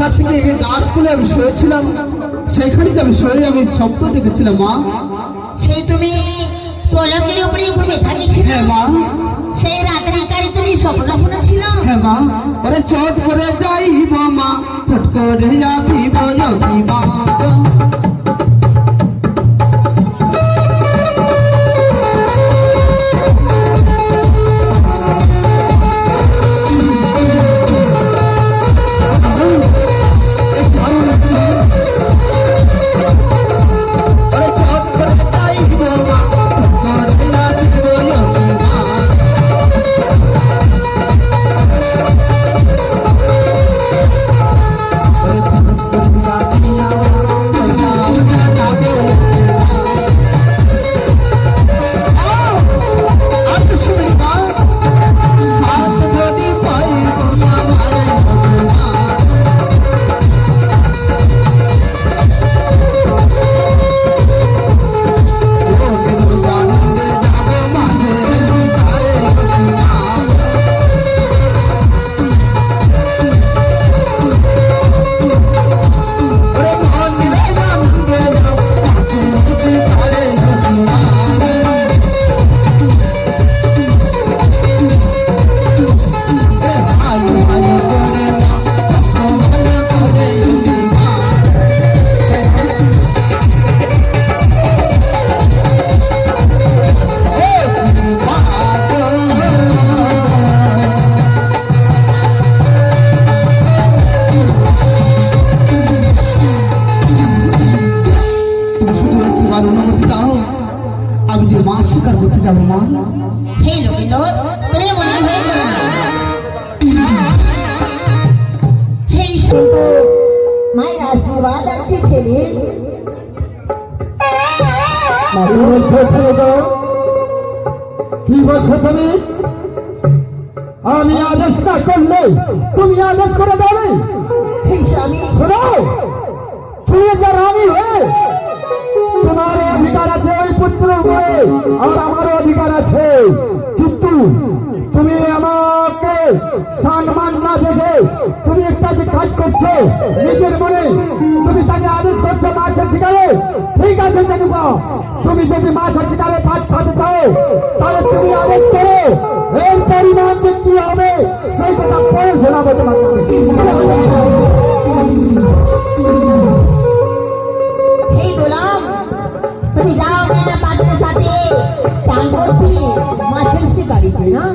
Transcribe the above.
ছাদ থেকে গাছগুলো আমি শুয়েছিলাম, সেইখানে আমি শুয়ে আমি স্বপ্ন দেখেছিলাম মা। সেই তুমি পলকের উপরে ঘুমিয়ে থাকিছিল? হ্যাঁ মা। সেই রাতের কারে তুমি স্বপ্ন শুনেছিল? হ্যাঁ মা। ওরে চট করে যাইব মা, ফট করে যাবিব মা। অনুমতি দাও, আমি যে মাছ শিকার করতে যাবো মা। হে লোকেন্দর, তুমি মনে হয়ে করো না। হে মায়ের আশীর্বাদ আছে ছেলে। কি বলছো তুমি? আমি আদেশ না করলে তুমি আদেশ করে দেবে? শোনো, তুমি একটা রানী হয়ে তোমার অধিকার আছে ওই পুত্রের উপরে, আর আমারও অধিকার আছে, কিন্তু তুমি আমাকে সম্মান না দেখে তুমি একটা যে কাজ করছো নিজের মনে, তুমি তাকে আদেশ করছো মাছের শিকারে। ঠিক আছে জানুবা, তুমি যদি মাছের শিকারে পাঠ খাতে চাও তাহলে তুমি আদেশ করো, এর পরিমাণ যে কি হবে সেই কথা পরে শোনাবো তোমাকে। হে গোলাম, তুমি যাও মেয়েরা পাত্রের সাথে চান করতে মাছের শিকারিতে না।